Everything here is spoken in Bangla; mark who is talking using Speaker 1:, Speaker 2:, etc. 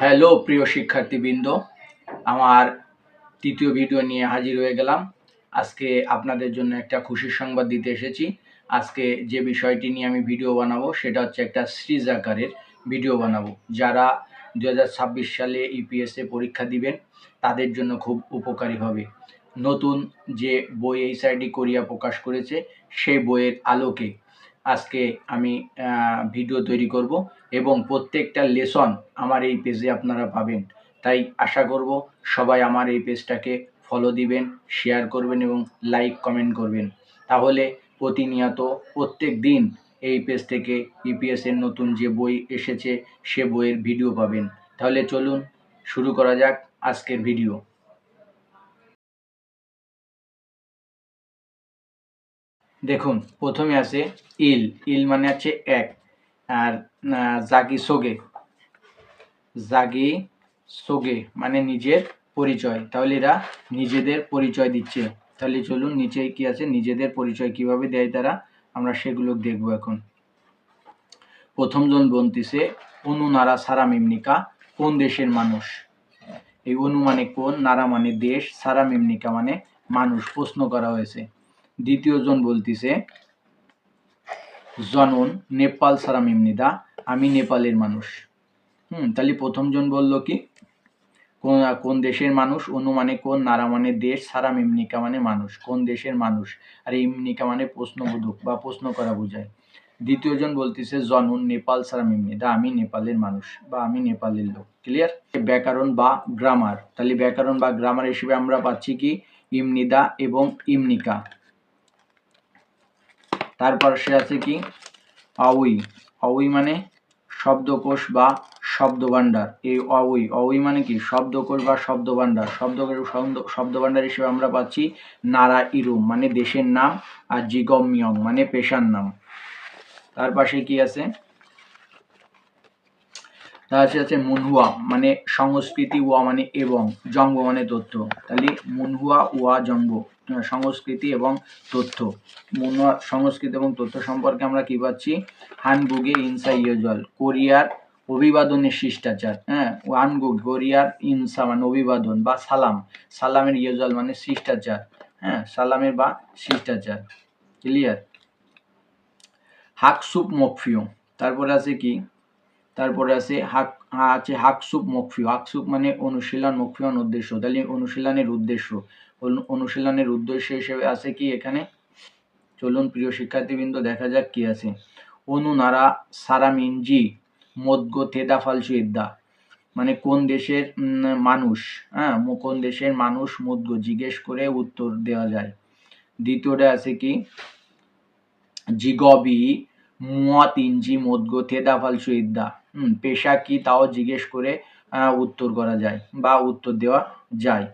Speaker 1: হ্যালো প্রিয় শিক্ষার্থীবৃন্দ, আমার তৃতীয় ভিডিও নিয়ে হাজির হয়ে গেলাম। আজকে আপনাদের জন্য একটা খুশির সংবাদ দিতে এসেছি। আজকে যে বিষয়টি নিয়ে আমি ভিডিও বানাবো সেটা হচ্ছে একটা সিরিজ আকারের ভিডিও বানাবো। যারা 2026 সালে ইপিএসএ পরীক্ষা দিবেন তাদের জন্য খুব উপকারী হবে। নতুন যে বই এইচআরডি কোরিয়া প্রকাশ করেছে সেই বইয়ের আলোকে আজকে আমি ভিডিও তৈরি করব এবং প্রত্যেকটা লেসন আমার এই পেজে আপনারা পাবেন। তাই আশা করব সবাই আমার এই পেজটাকে ফলো দিবেন, শেয়ার করবেন এবং লাইক কমেন্ট করবেন। তাহলে প্রতিনিয়ত প্রত্যেক দিন এই পেজ থেকে ইপিএসের নতুন যে বই এসেছে সে বইয়ের ভিডিও পাবেন। তাহলে চলুন শুরু করা যাক আজকের ভিডিও। দেখুন, প্রথমে আছে ইল। ইল মানে হচ্ছে এক, আর জাগি সোগে মানে নিজের পরিচয়। তাহলে এরা নিজেদের পরিচয় দিচ্ছে। তাহলে চলুন নিচে কি আছে, নিজেদের পরিচয় কিভাবে দেয় তারা, আমরা সেগুলো দেখব এখন। প্রথম জন বলতেছে অনু নারা সারা মিমনিকা, কোন দেশের মানুষ। এই অনু মানে কোন, নারা মানে দেশ, সারা মিমনিকা মানে মানুষ, প্রশ্ন করা হয়েছে। দ্বিতীয় জন বলতেছে জনন নেপাল সারা মিমনিদা, আমি নেপালের মানুষ। তাহলে প্রথম জন বলল কি কোন দেশের মানুষ, অনু মানে কোন, নারা মানে দেশ, সারা মিমনিকা মানে মানুষ, কোন দেশের মানুষ, আর ইমনিকা মানে প্রশ্নবোধক বা প্রশ্ন করা বোঝায়। দ্বিতীয় জন বলতেছে জনন নেপাল সারা মিমনিদা, আমি নেপালের মানুষ বা আমি নেপালের লোক। ক্লিয়ার? ব্যাকরণ বা গ্রামার। তাহলে ব্যাকরণ বা গ্রামার হিসেবে আমরা পাচ্ছি কি ইমনিদা এবং ইমনিকা। তারপর সে আছে কি অউই। অউই মানে শব্দকোষ বা শব্দভাণ্ডার। এই অউই মানে কি শব্দকোষ বা শব্দভাণ্ডার। শব্দভাণ্ডার হিসেবে আমরা পাচ্ছি নারা ইরুম মানে দেশের নাম, আর জিগমিয়ং মানে পেশার নাম। তার পাশে কি আছে, তার আছে মুনহুয়া মানে সংস্কৃতি, ওয়া মানে এবং, জঙ্গ মানে তথ্য। তাহলে মুনহুয়া ওয়া জঙ্গ সংস্কৃতি এবং তথ্য। মুনহুয়া সংস্কৃতি এবং তথ্য সম্পর্কে আমরা কি পাচ্ছি, হানগুগে ইনসা ইয়োজল কোরিয়ার অভিবাদনের শিষ্টাচার। ওয়ানগুগ কোরিয়ার ইনসা মানে অভিবাদন বা সালাম, সালামের ইয়োজল মানে শিষ্টাচার। সালামের বা শিষ্টাচার। ক্লিয়ার? হাকসুপ মকফিও। তারপরে আছে কি, তারপরে আছে হাকসুপ মকফিও। হাকসুপ মানে অনুশীলন, মকফিয়ন উদ্দেশ্য। তাহলে অনুশীলনের উদ্দেশ্য, অনুশীলনের উদ্দেশ্য হিসেবে আছে কি এখানে, চলুন প্রিয় শিক্ষার্থীবৃন্দ দেখা যাক কি আছে। অনু নারা সারা মিনজি মদগো থেদা ফালসু ইদ্দা মানে কোন দেশের মানুষ, কোন দেশের মানুষ মদগো জিজ্ঞেস করে উত্তর দেওয়া যায়। দ্বিতীয়টা আছে কি জিগবি মুয়াতিনজি মদগো থেদা ফালসু ইদ্দা পেশা কি তাও জিজ্ঞেস করে উত্তর করা যায় বা উত্তর দেওয়া যায়।